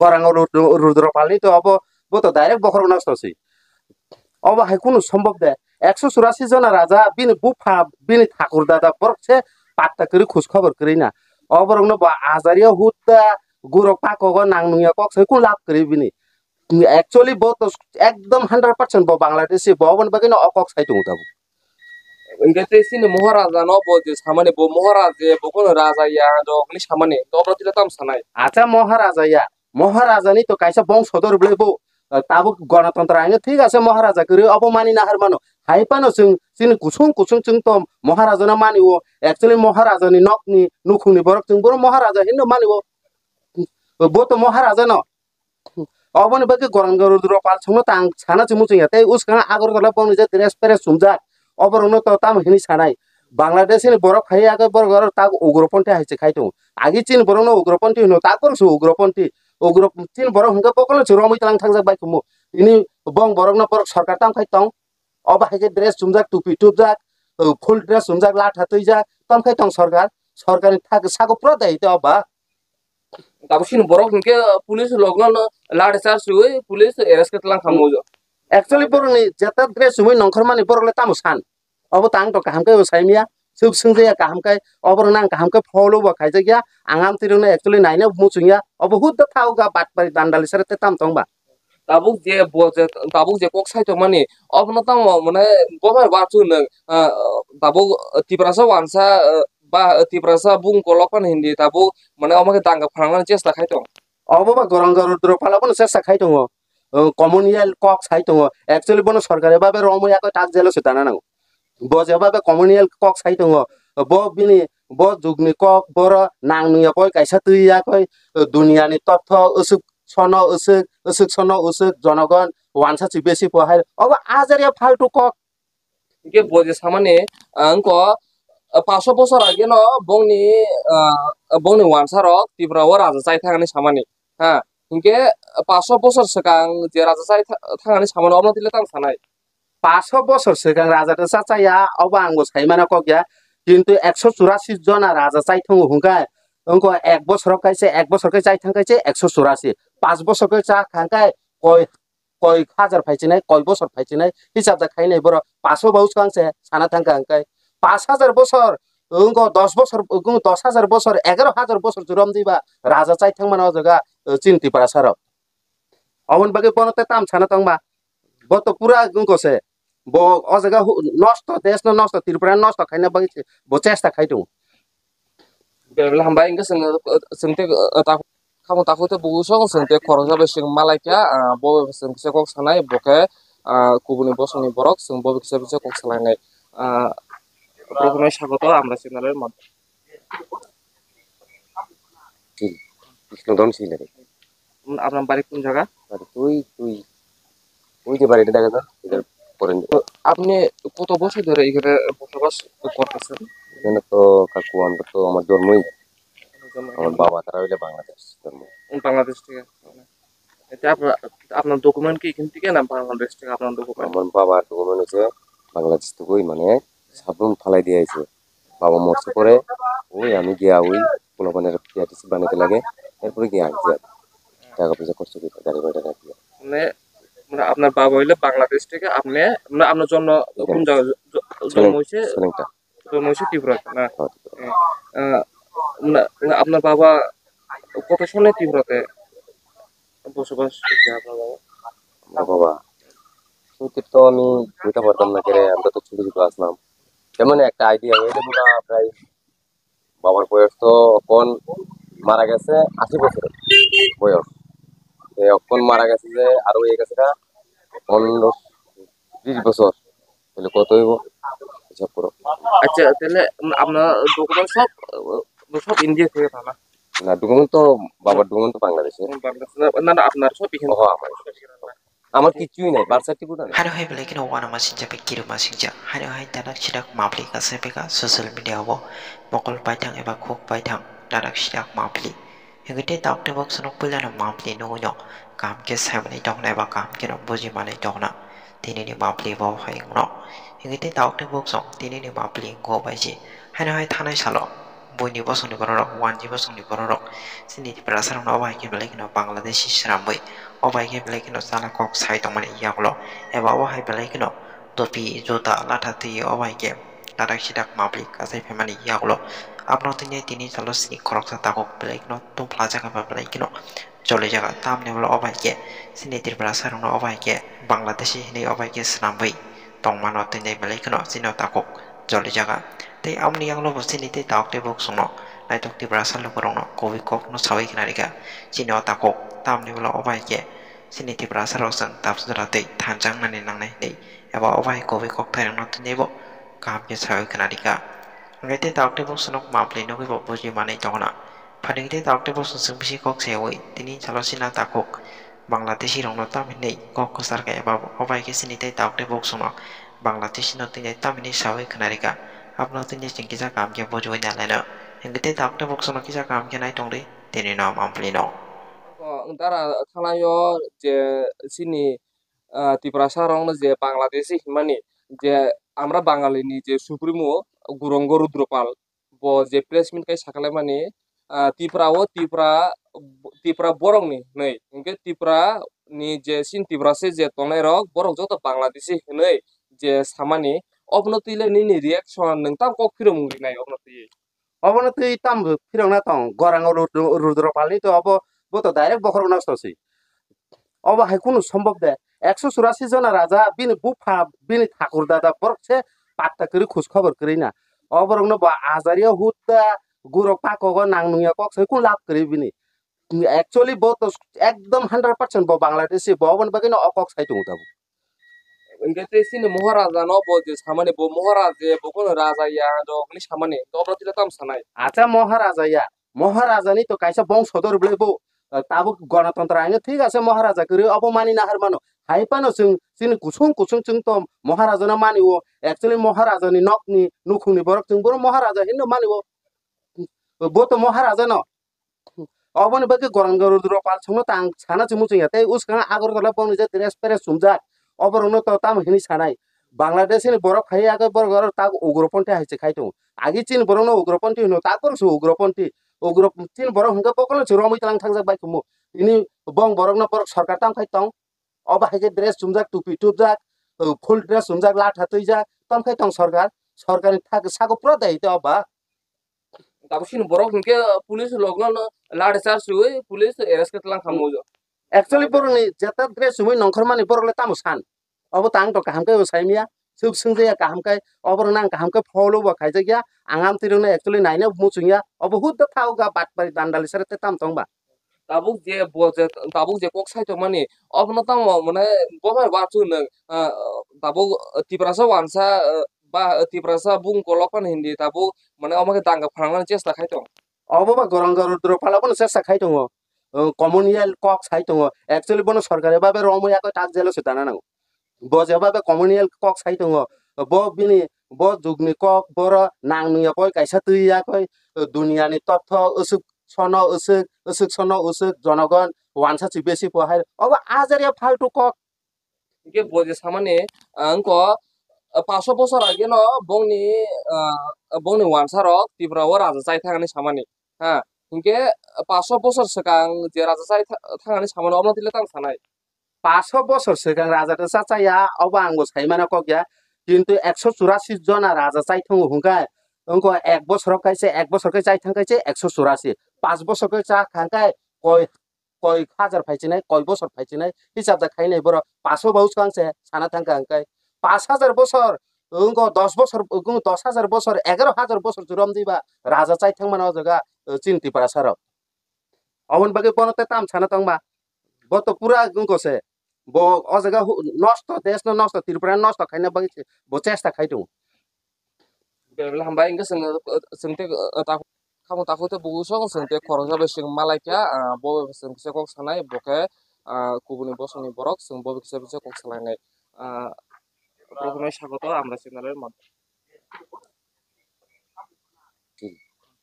গরাং রুদ্রপালি তো তো direct বখর নষ্টছি high কোনো সম্ভব দে 184 জন রাজা বিনি বুফা বিনি ঠাকুর দাদা বরকছে পাত্তা করে খোঁজ খবর করি না অবরংনো আজারিয়া হুত্তা গুরো পাকক নাংনুয়া কক সে কোন লাভ করি বিনি একচুয়ালি তো একদম 100% বাংলাদেশি ববন বাকিনো অকক সাইটু উঠাবো Ingkete sini Maharaja no boje samane bo Maharaja bokon raja ya do ni samane to obra tila tam sanai আচ্ছা মহারাজানি তো কাইসা বংশধর বলেবো তাবো গণতন্ত্র আইনে ঠিক আছে মহারাজা করে অপমানি না হারমানো হাইপানো जों কুসুং কুসুং जों তো মহারাজনা মানিও একচুয়ালি মহারাজানি নকনি নুখুনি বরক जों বড় মহারাজা হিন্দু মানিও বো তো মহারাজা ন অবনি বাকি গরম গরুদ্র পাল সংনো তাং সানা চিমুচিং তাই উসখানা আগরতলা বনি যে ড্রেস পেরেস সুমজা অবরনো তো তাম হিনি সানাই বাংলাদেশনি বরফ খাই আগে বরগর তাক উগ্রপন্থী হাইছে খাইতো আগে চীন বরনো উগ্রপন্থী হনো তাক বরসু উগ্রপন্থী চীন বরফ হংকা বকলে রমি তাং থাংজা বাইকুমু ইনি বং বরক না বরক সরকার তাম খাইতং অবা হাইকে ড্রেস সুমজাক টুপি টুপজাক ফুল ড্রেস সুমজাক লাঠা তৈজাক তাম খাইতং সরকারি থাক সাগো পুরা দাইতে অবা tabo sini borok hingke police logno no lade charge suwe police arrest ketlang khamojo actually বরনি যেটা ড্রেস সুমই নংখর মানি বরলে তামো সান অব তাং তো কাহামকে সাইমিয়া সুব সুংজে কাহামকে অবর নাং কাহামকে ফলো বা খাইজা গিয়া আঙাম তিরনে একচুয়ালি নাইনে মুচুংয়া অব হুদ থাউগা বাটপারি দান্দালি সারতে তাম তংবা tabuk je kok sai to mani obno tam mane bohar ba chu ne tabuk tiprasa wansa ba tiprasa bung kolokan hindi tabuk mane omake tangga phranglan chesta khai to অববা গরং গরুদ্র পালাবন চেষ্টা খাই দङ communal cock সাই দङ actually বন সরকারি ভাবে রময়াকে টাক jello সেটানা নাও বজে ভাবে communal cock সাই দङ ব বিনি ব যুগনি কক বর নাংনুয়া কয় কাইসা তুইয়া কয় দুনিয়ানি তথ্য অসুক সন অসুক সন অসুক জনগণ ওয়ানসাচি বেশি পহাই অব আজারিয়া ফালতু cock hingke boje samane angko 500 bosor age no bongni wansa rok tipra wa raja chai thangani samani ha hingke 500 bosor sekang je raja chai thangani samani obno tile tam sanai 500 বছর সিগাং রাজাটা চাচাইয়া অবা আঙ্গো সাইমানা কগিয়া কিন্তু 184 জন রাজা চাই থং হুঙ্কায় অঙ্ক 1 বছর কাইছে 1 বছর কাই চাই থাঙ্কাইছে 184 5 বছর কাই চা খাঙ্কায় কয় কয় হাজার ফাইছে নাই কয় বছর ফাইছে নাই হিসাব দা খাই নাই বড় 500 বাউস কাংছে সানা থাঙ্কা আঙ্কায় 5000 বছর অঙ্ক 10 বছর 10000 বছর 11000 বছর জুরম দিবা রাজা চাই থাং মানা জায়গা চিন্তি পারা সার অমন বাগে বনতে তাম সানা তংবা বত পুরা গংকছে ব অজাগা নষ্ট দেশ নষ্ট ত্রিপুরা নষ্ট খাইনা বাগিছে ব চেষ্টা খাইতো bela hamba ingke sengte kamu tahu te bugusong sengte khorosa be sing malaika bo sing se kok sanai boke kubuni bosoni borok sing bo se kok sanai প্রথমে স্বাগত আমরা চ্যানেলের মাধ্যমে কৃষ্ণধন ছিল আপনার বাড়ি কোন জায়গা তুই তুই ওই যে বাড়িটা দেখা যায় এটার পরে আপনি কত বছর ধরে এখানে বসবাস করতেছেন এখানে তো কাকু আমরা তো আমার জন্মই আমার বাবা তারা হইলে বাংলাদেশ বাংলাদেশ থেকে এটা আপনার ডকুমেন্ট কি এখান থেকে না বাংলাদেশ থেকে আপনার ডকুমেন্ট আমার বাবার ডকুমেন্ট হচ্ছে বাংলাদেশ থেকেই মানে সাবরুম ফালাই দিয়ে আছে বাবা মরছে পরে ওই আমি গিয়া ওই কোনো পিআরটিসি বানাতে লাগে এরপরে গিয়ে আসছি টাকা পয়সা খরচ করে গাড়ি ভাড়া টাকা দিয়ে মানে মানে আপনার বাবা হইলে বাংলাদেশ থেকে আপনি মানে আপনার জন্ম কোন জায়গায় জন্ম হয়েছে ত্রিপুরাতে না আপনার বাবা কত সনে ত্রিপুরাতে বসবাস করছে আপনার বাবা আমার বাবা শুনতে তো আমি বুঝতে পারতাম না কেরে আমরা তো ছোট ছোট আসলাম তেমন একটা আইডিয়া হয়ে যাবো না প্রায় বাবার বয়স তো এখন মারা গেছে 80 বছর বয়স এখন মারা গেছে যে আরো হয়ে গেছে 20 বছর তাহলে কত হইব হিসাব করো আচ্ছা তাহলে আপনার ডকুমেন্ট সব ইন্ডিয়া থেকে না না ডকুমেন্ট তো বাবার ডকুমেন্ট তো বাংলাদেশে না না আপনার সব এখানে আমার কিছুই নাই বার্থ সার্টিফিকেট নাই Hano hai beli kena wana masing jabe kiru masing ja. Hano hai dadak sidak mapli kase beka social media wo. Mokol paitang eba khok paitang dadak sidak mapli. Hingite takte box nok pula na mapli no nyok. Kam ke samani dong na eba kam ke nok boji mane dong na. Tini ni mapli wo hai ngno. Hingite takte box ok tini ni mapli ngo bai ji. Hano hai thanai salo. buyni bosongni borok 1G bosongni borok sini ti prasarong no obai ke belai kino Bangladeshi srambai obai ke belai kino sala kok sai tongmani yakulo eba obai belai kino topi jota lata ti obai ke ladak sidak mablik kasai femani yakulo apno tini chalo sini korok sa takok belai kino tumpla jaga ba belai kino chole jaga tamne bolo obai ke sini ti prasarong no obai ke Bangladeshi hini obai ke srambai tongmano tini belai kino sino takok chole jaga tei amni yang lo sini te tak te bok sungno naitok ti brasal lo korongno kowi kok no sawi kinarika sini otakok tamni bolo obai ke sini ti brasal lo sang tap sudara te thanjang nani nangnai nei eba obai kowi kok thairang no tinebo kam ke sawi kinarika ngai te tak te bok sunok mapli no bo buji manai tongna phading te tak te bok sung bisi kok sewi tini chalo sina takok Bangladeshi rong no tam nei kok kusar ke eba obai ke sini te tak te bok sungno Bangladeshi no tinai tamini sawi kinarika apno tin jeng kisa kam ke bojo nya lena engte tak te bok sono kisa kam ke nai tong de tini no ampli no Antara khalayo je sini tiprasarong no je Bangladeshi himani je আমরা বাঙালিনি যে supremo Gurung Rudrapal bo je placement kai sakale mani tipra o tipra borong ni nei engke tipra ni je sin tipra se je tongnai rok borok joto Bangladeshi hinai je samani obnotile ni reaction nang tam kok phirong nai obnoti obono tui tam phirong na tong gorang rudro pali to obo bo to direct bokhor nastasi obo hai kunu সম্ভব de 184 jona raja bini bufa bini ঠাকুর দাদা borokse patta kiri khos khobor kiri na oborong no ba azaria hutta guro pakogo nangnuya kok sai kun lap kiri bini actually bo to ekdom 100% bo Bangladeshi bo obon bagino okok sai tung tabu engke te sini moharaja no bo je samani bo moharaja bo kono raja ya do ni samani to obnotile tam sanai আচ্ছা মহারাজা মহারাজানি তো কাইসা বংশধর বলেবো তাবো গণতন্ত্র আইনে ঠিক আছে মহারাজা করে অপমানি না হারমানো হাইপানো जों কুসুং কুসুং जों তো মহারাজনা মানিও একচুয়ালি মহারাজানি নকনি নুখুনি বরক जों বড় মহারাজা হিন্ন মানিও বো তো মহারাজা ন অবনি বাকি গরম গরুদ্র পাল সংনো তাং ছানা চিমু চিং তাই উসখাং আগরতলা বনি যে ড্রেস পেরে সুমজা অবরনো তো তাম হিনি ছানাই বাংলাদেশনি বরফ খাই আগে বরগর তাক উগ্রপন্থী হাইছে খাইতো আগে চীন বরং উগ্রপন্থী হনো তারপর উগ্রপন্থী উগ্র চীন বরং হংকে বকল রমি তালাং থাকজাক বাই কুমু ইনি বং বরং না বরক সরকার তাম খাইতং অবা হাইকে ড্রেস সুমজাক টুপি টুপজাক ফুল ড্রেস সুমজাক লাঠা তৈজাক তাম খাইতং সরকার সরকারি থাক সাগো পুরো দাইতে অবা tabo sini borok engke pulis logno lade char suwe pulis arrest ke telang kamu actually বরং ni jeta dress sumui nongkhor mani borok tamu san obo tang to kaham kai saimia suk sungja kaham kai oborong nang kaham kai follow ba khaijak ya angam tirung na actually naina muchungya obo hudda thau ga batpari dandali sare te tam tongba tabuk je bo je tabuk je kok sai to mani obno tam mane bohai wa chu nang tabuk tiprasa wansa ba tiprasa bung kolokan hindi tabuk mane omake tangga phangan chesta khai to obo ba gorong gorudro palabon sesa khai tongo communal kok sai tongo actually bono sarkari babe romoya ko tak jelo sudana nang bo jebabe communal kok sai tongo bo bini bo jugni kok boro nangnuya koi kaisa tuiya koi dunia ni totho usuk sono usuk sono usuk জনগণ ওয়ানসা চি বেশি পহাই of Azaria ফালতু cock ke bo je samane angko 500 bosor age no bongni wansa rok tipra o raja chai thangani samani ha hinke 500 bosor sekang je raja chai thangani samani obno tile tam sanai 500 বছর সিগাং রাজাটা চাচাইয়া of আঙ্গো সাইমানা ককিয়া কিন্তু 184 জনা রাজা চাইথং হুঙ্কায় অঙ্ক 1 বছর কাইছে 1 বছর কাই চাইথং কাইছে 184 5 বছর কাই চা খাঙ্কায় কয় কয় হাজার ফাইছে নাই কয় বছর ফাইছে নাই হিসাব দা খাই নাই বড় 500 বাউস কাংছে সানা থাঙ্কা আঙ্কায় 5000 বছর অঙ্ক 10 বছর 10000 বছর 11000 বছর জুরম দিবা রাজা চাইথং মানা জায়গা চিন্তি পারা সার অমন বাকি বনতে তাম সানা তংবা বত পুরা গংকছে bo o jaga nosto desh no nosto tirpura nosto khaina bagi bo chesta khaitu bebel hamba ingke sengte ta kamu tahu te buku song sengte khoroja be sing malaika bo seng se kok sanai boke kubuni bosoni borok seng bo se kok sanai nai প্রথমে স্বাগত আমরা চ্যানেলের মাধ্যমে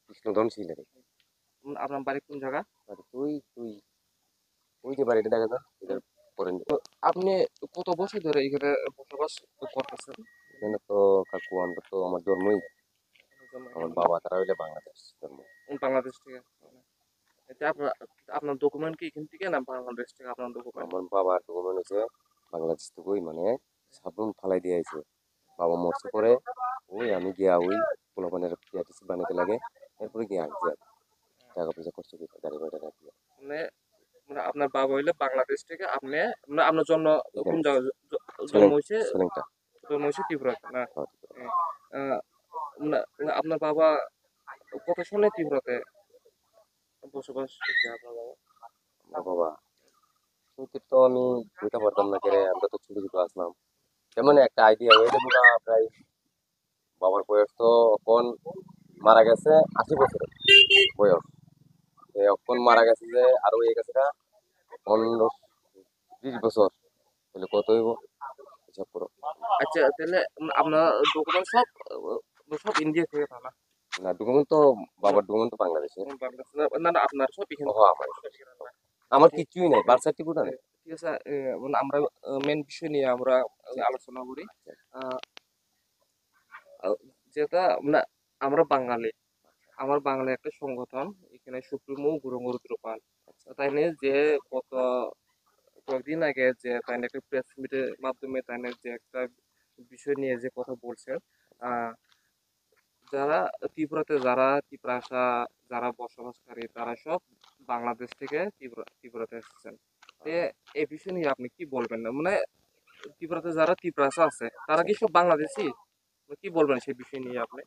কৃষ্ণধন ছিল আপনার বাড়ি কোন জায়গা তুই তুই ওই যে বাড়িটা দেখা যায় এটার পরে আপনি কত বছর ধরে এখানে বসবাস করতেছেন এখানে তো কাকু আমরা তো আমার জন্মই আমার বাবা তারা হইলে বাংলাদেশ জন্ম। বাংলাদেশ থেকে। এটা আপনার ডকুমেন্ট কি এখান থেকে না বাংলাদেশ থেকে আপনার ডকুমেন্ট? আমার বাবার ডকুমেন্ট হচ্ছে বাংলাদেশ থেকেই, মানে সাবরুম ফালাই দিয়ে আইছে। বাবা মরছে পরে ওই আমি গিয়া ওই পোলাপানের পিআরটিসি বানাতে লাগে, এরপরে গিয়ে আনছি আর টাকা পয়সা খরচ করে গাড়ি ভাড়া টাকা দিয়ে। মানে মানে আপনার বাবা হইলে বাংলাদেশ থেকে, আপনি মানে আপনার জন্ম কোন এখানে জায়গায় জন্ম ছেলেন হয়েছে? ছেলেনটা জন্ম হয়েছে ত্রিপুরাতে না? আহ, মানে আপনার বাবা কত সালে ত্রিপুরাতে বসবাস করছে আপনার বাবা? আমার বাবা শুনতে তো আমি বুঝতে পারতাম না, কেরে আমরা তো ছোট ছোট আসলাম, তেমন একটা আইডিয়া হয়ে যাবো না প্রায়। বাবার বয়স তো এখন মারা গেছে 80 বছরের বয়স, এখন মারা গেছে যে আরো হয়ে গেছে না 15-20 বছর, তাহলে কত হইব হিসাব করো। আচ্ছা, তাহলে আপনার ডকুমেন্ট সব সব ইন্ডিয়া থেকে না? না ডকুমেন্ট তো বাবার ডকুমেন্ট তো বাংলাদেশে। বাংলাদেশ না, না আপনার সব এখানে? ও আমার আমার কিছুই নাই, বার্থ সার্টিফিকেট নেই। ঠিক আছে, মানে আমরা মেন বিষয় নিয়ে আমরা আলোচনা করি। আহ, আহ, যেটা মানে আমরা বাঙালি, আমার বাংলা একটা সংগঠন, এখানে সুপ্রিমো গুরুঙ্গ রুদ্রপাল তাই নিয়ে যে গত কয়েকদিন আগে যে তাই নিয়ে একটা প্রেস মিটের মাধ্যমে তাই নিয়ে যে একটা বিষয় নিয়ে যে কথা বলছেন, আহ, যারা ত্রিপুরাতে যারা ত্রিপুরাসা যারা বসবাসকারী তারা সব বাংলাদেশ থেকে ত্রিপুরাতে এসেছেন। তো এই বিষয় নিয়ে আপনি কি বলবেন? না মানে ত্রিপুরাতে যারা ত্রিপুরাসা আছে তারা কি সব বাংলাদেশি? কি বলবেন সেই বিষয় নিয়ে আপনি?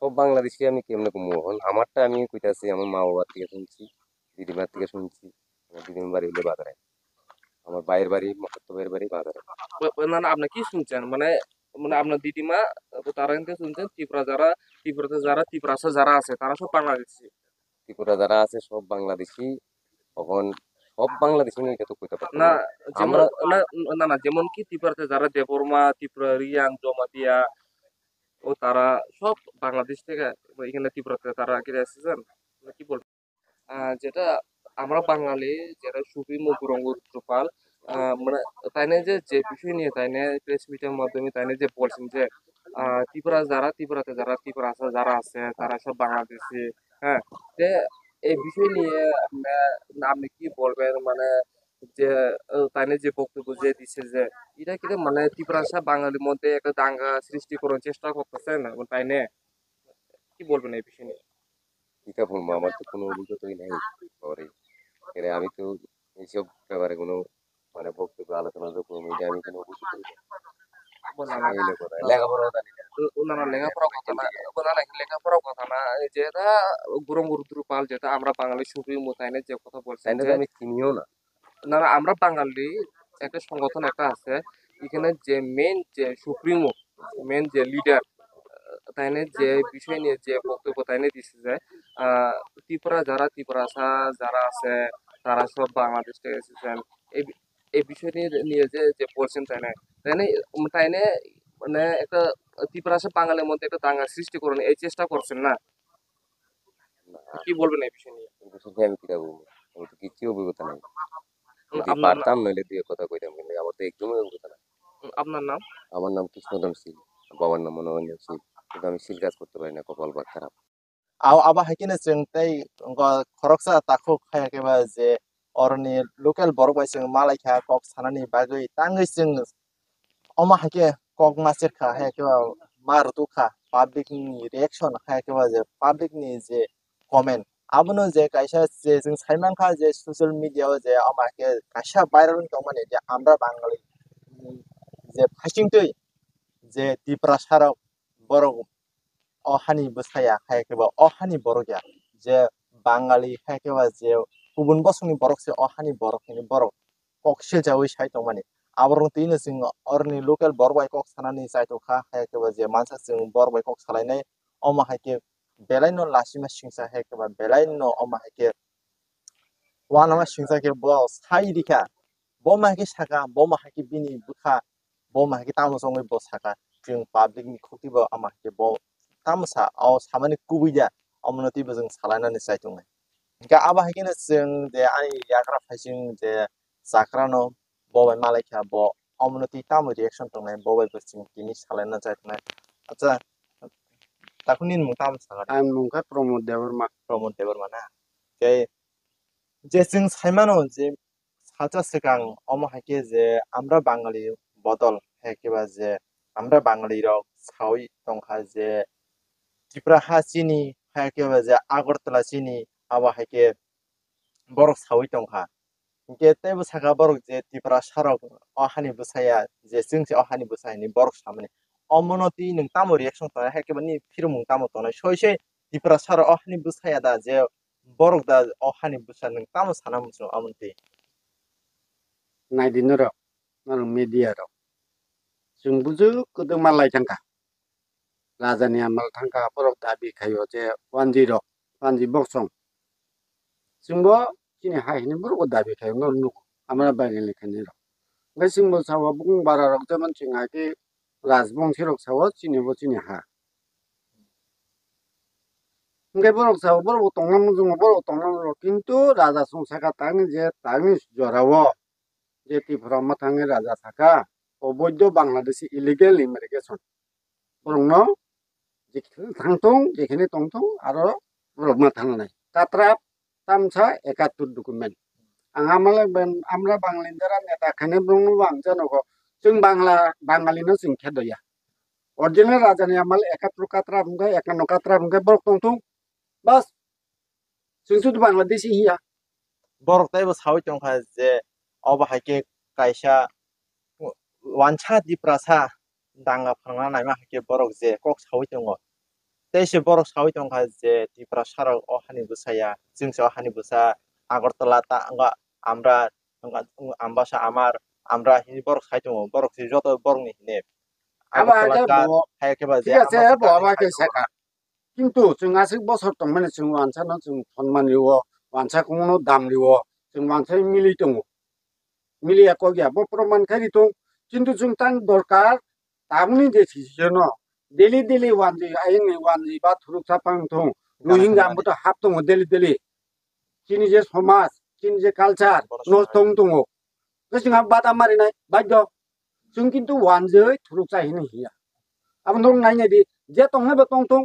সব বাংলাদেশি আমি কেমনে কমু এখন, আমারটা আমি কইতাছি আমার মা বাবার থেকে শুনছি, দিদিমার থেকে শুনছি। আমার দিদিমার বাড়ি হইলে বাজারে, আমার ভাইয়ের বাড়ি মহাত্ম ভাইয়ের বাড়ি বাজারে। না না, আপনি কি শুনছেন মানে মানে আপনার দিদিমা তারা কিন্তু শুনছেন ত্রিপুরাতে যারা ত্রিপুরাসা যারা আছে তারা সব বাংলাদেশি? ত্রিপুরা যারা আছে সব বাংলাদেশি, এখন সব বাংলাদেশি আমি এটা তো কইতে পারতাম না না। যেমন আমরা না না না, যেমন কি ত্রিপুরাতে যারা দেববর্মা, ত্রিপুরা রিয়াং, জমাতিয়া ও তারা সব বাংলাদেশ থেকে এখানে ত্রিপুরাতে তারা কি এসেছেন? মানে কি বলবো, যেটা আমরা বাঙালি যেটা সুপ্রিমো গুরুঙ্গ রুদ্রপাল, মানে তাই না যে যে বিষয় নিয়ে তাই না প্রেস মিটের মাধ্যমে তাই না যে বলছেন যে ত্রিপুরাতে যারা ত্রিপুরা আছে যারা আছে তারা সব বাংলাদেশি। হ্যাঁ, যে এই বিষয় নিয়ে আপনি কি বলবেন? মানে যে তাই না যে বক্তব্য যে দিচ্ছে যে এটা কিন্তু মানে ত্রিপুরা বাঙালির মধ্যে একটা দাঙ্গা সৃষ্টি করার চেষ্টা করতেছে না তাই না? কি বলবেন এই বিষয় নিয়ে? কিতা বলবো, আমার তো কোনো অভিজ্ঞতাই নাই পরে, আমি তো এইসব ব্যাপারে কোনো মানে বক্তব্য আলোচনা করবো এটা আমি কোনো অভিজ্ঞতাই নাই। বললাম না, এই লেখাপড়াও জানি না। না লেখাপড়ার কথা না, না লেখাপড়ার কথা না, এই যেটা গুরুপাল যেটা আমরা বাঙালি সুপ্রিমো তাই না যে কথা বলছেন তাই না যে তো আমি চিনিও না। না না, আমরা বাঙালি একটা সংগঠন একটা আছে এখানে যে মেন যে সুপ্রিমো মেন যে লিডার তাই না যে বিষয় নিয়ে যে বক্তব্য তাই নিয়ে দিচ্ছে যে আহ ত্রিপুরাসা যারা আছে তারা সব বাংলাদেশ থেকে এসেছেন। এই এই বিষয় নিয়ে যে যে বলছেন তাই না মানে একটা ত্রিপুরাসা বাঙালির মধ্যে একটা দাঙ্গা সৃষ্টি করুন এই চেষ্টা করছেন না? না, কি বলবেন এই বিষয় নিয়ে? এই বিষয়ে আমি কিতা বলবো, আমি তো কিছু অভিজ্ঞতা নাই। যদি আপনার পারতাম নইলে দুই কথা কইতাম, কিন্তু আমার তো একদমই অভিজ্ঞতা নাই। আপনার নাম? আমার নাম কৃষ্ণধন শীল, বাবার নাম মনোরঞ্জন শীল, কিন্তু আমি শীল কাজ করতে পারি না, কপাল বা খারাপ। aw aba hakina jeng tei khoroksa takhuk khayakeba je orni local borok bai jeng malai kha kok sanani bagui tangui jeng oma hake kok masir kha hayakeba marutu kha public ni reaction hayakeba je public ni je comment abono je kaisa je jeng saiman kha je social media o je ama hake kaisa viral tongmani je amra bangali je phasing tui je tipra sarok borok অহানি বসায়া খাইকেবা অহানি বরগিয়া যে বাঙালি খাইকেবা যে গুবুন বসংনি বরকসে অহানি বরকনি বরক ককসিল যাওই সাইতো মানে আবরং তিনো जों অরনি local বরবাই cock সানানি সাইতো খা খাইকেবা যে মানসা जों বরবাই cock সালাইনাই অমা হাইকে বেলাইনো লাসিমা সিংসা খাইকেবা বেলাইনো অমা হাইকে ওয়ানামা সিংসা কে ব সাইরিকা বমা হাইকে সাকা বমা হাইকে বিনি বুখা boma haki tamo songai bo saka jeng public ni khoti bo ama haki bo tamo sa aw samani kubuya amnoti bo jeng salana ni saitung ga aba haki na jeng de ani yagra phasing de sakrano bo bai malai kha bo amnoti tamo reaction tongnai bo bai bo jeng kini salana jaitung acha তাকে নিন মুতাম Saga आं मुंखा प्रमोद देवर्मा प्रमोद देबरमाना के যে जों साइमानो जे साचा सिगां अमा हाके जे আমরা বাঙালি বদল হেকেবা যে আমরা বাঙালি রক সাউই তংখা যে ত্রিপুরা হাসিনি হেকেবা যে আগরতলা চিনি আবা হাকে বরক সাউই তংখা गेतेबो सागा बरक जे टिप्रा सारक अहानि बुसाया जे जोंसे अहानि बुसायनि बरक सामने अमनति नों तामो रिएक्शन त हेकेबनि फिरमुं तामो तनाय सयसे टिप्रा सार अहानि बुसाया दा जे बरक दा अहानि बुसा नों तामो साना मुसो अमनति नायदिनो र नर मिडिया र जों बुजु कदो मालाय थांखा राजानि आमाल थांखा परक दाबि खायो जे 10 बक्सं जोंबो किनि हायनि बरक दाबि खायो न नु हमरा बागेले खाने र gai जोंबो सावा बुं बारा रक जमन चिंगा कि राजबंशी रक सावा चिनिबो चिनि हा gai बरक सावा बरक तंगनाम जों बरक तंगनाम र किन्तु राजा संसाका तांनि जे तांनि जरावो जे टिप्रा माथांनि राजा थाका अबैध बांलादेशी इलिगेल इमिग्रेशन बरंनो जेखिनि थांथों जेखिनि तंथों आरो बरक माथांनाय कात्रा तामसा 71 डकुमेन्ट आंगामाले बेन आमरा बांलिनदारा नेता खाने ब्रंनो बांजानोगो जों बांगालिनो जों खेदया अरिजिनल राजानि आमाल 71 कात्रा बुंगा 51 कात्रा बुंगा बरक तंथों बस जों जुद बांलादेशी हिया बरक ताइबो साउई तंखा जे अबा हाके कायसा वानसा दिप्रासा दांगा फांना नायमा हाके बरक जे कक साउई तंगो तेसे बरक साउई तंखा जे टिप्रा सारक अहानि बुसाया जोंसे अहानि बुसा আগরতলা তা আমরা আমবাসা আমার আমরা হিনি বরক সাইতো বরক সি যত বরক নি নে आबा আগরতলা के কা बो हायकेबा जे ঠিক আছে আমবাসা बहाबा के साका किन्तु जों आसि बसर दं माने जों वानसानो जों सन्मान लिवो वानसाखौनो दाम लिवो जों वानसाय मिलि दङ मिलिया को गया बो प्रमाण खारि दं किन्तु जों तां दरकार ताबनि डिसिजन डेली डेली वानजि आइनि वानजि बा थुरुसा पां दं रोहिंगा आंबोथ' हाब दङ डेली डेली जोंनि जे समाज जोंनि जे कालचार न दं दङ जोंहा बादा मारिनाय बाध्य जों किन्तु वानजै थुरुसा हिनि हिया अब नों नायनायदि जे दंनाबो दं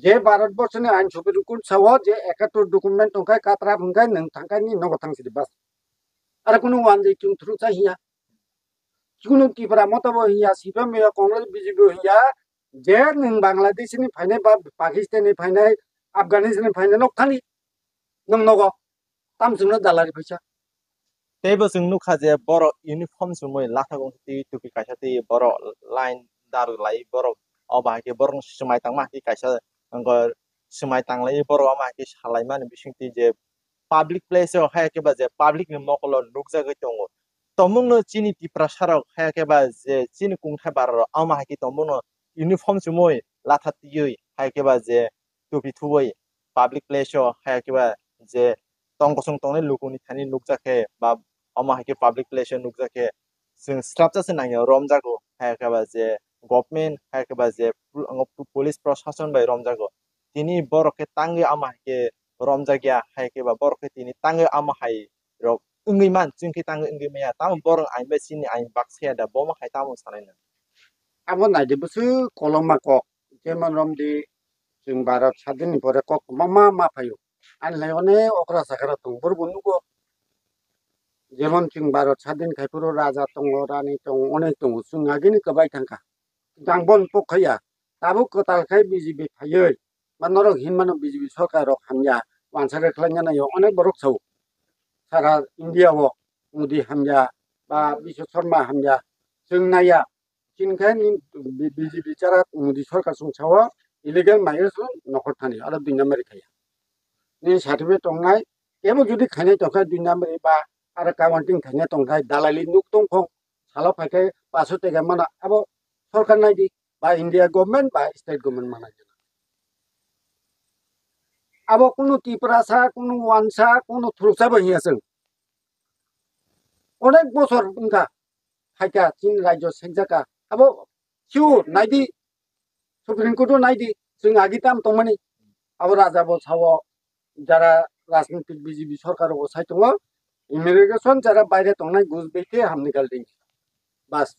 जे भारतबर्षनि आइन सुबिरुकुन साव जे 71 डकुमेन्ट दंखाय कात्रा बुंखाय नों थांखायनि नंगौ थांसिदि बास आरो कुनु वानजै जों थुरुसा हिया कुनु टिप्रा मतबो हिया सिपा मेया कांग्रेस बीजेपी हिया जे नों बांलादेशनि फायनाय बा पाकिस्ताननि फायनाय आफगानिस्ताननि फायनाय न खालि नों नगो तामजोंनो दालारि फैसा तेबो जों नुखा जे बर इउनिफर्म सुमै लाथा गंति टुपि कायसाति बर लाइन दारु लाई बर अबा हाके बर समाय तांमा हाके कायसा अंग समाय तांलाई बर अमा हाके सालाय मान बिसिंति जे पाब्लिक प्लेस हायकेबा जे पाब्लिक नि मकल नुकजा गय दङ तमुनो चिनि टिप्रा सारक हायकेबा जे चिनि कुंथाय बार अमा हाके तमुनो इउनिफर्म सुमै लाथा तियै हायकेबा जे टुपि थुबै पाब्लिक प्लेस हायकेबा जे तंगसं तंने लुकुनि थानि नुकजाखे बा अमा हाके पाब्लिक प्लेस नुकजाखे जों स्ट्रापजासे नायो रमजागो हायकेबा जे गभर्नमेन्ट हायकेबा जे पुलिस प्रशासन बाय रमजागो तिनि बरके तांगे अमा हाके रमजागिया हायकेबा बरके तिनि तांगे अमा हाय रक इंगिमान जोंखि तांगे इंगिमाया ताम बर आइबा सिनि आइ बाक्साया दा बमा हाय ताम सानायनो अब नायदिबोसो कलमा कक जेमन रमदि जों भारत स्वाधीननि परे कक मा फायो आनलाय अनेक अक्रा साखरा दं बरबो नुगो जेमन जों भारत स्वाधीन खायफोर राजा दङ रानि दङ अनेक दङ जों आगेनि गोबाय थांखा दांबन पखैया दाबो कतालखाय बिजेपि थायै मा नरक हिनमानो बिजेपि सरकार हामया वानसारे खालायनायो अनेक बरक साव सारा इन्डियाव मोदी हामया बा विश्व शर्मा हामया जों नाया किनखाय बिजेपि चारा मोदी सरकार संसाव इलिगेल माइग्रेशन नखर थानि आरो दुनिया मारि खाया नि सार्टिफिकेट दंनाय केबो जुदि खायनाय दंखाय दुनिया मारि बा आरो काउन्टिं खायनाय दंखाय दालालि नुक दंखं साला फायखाय 500 टाका माना अब सरकार नायदि बा इंडिया गभर्नमेंट बा स्टेट गभर्नमेंट माना अब कुनु टिप्रासा कुनु वानसा कुनु थुरुसा बहिया जों अनेक बছর उनका हायका चीन राज्य सेंजाका अब सिउ नायदि सुप्रीम कोर्ट नायदि जों आगिताम तंमानि अब राजा बसाव যারা রাজনৈতিক বিজেপি সরকার বসাই दङ इमिग्रेशन যারা বাইরে दंनाय घुस बेथे हामनि गालदिं बास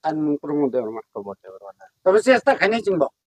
আর প্রমোদ দেবর্মা প্রমোদ দেববর্মা তবে চেষ্টা খাইনি চিনব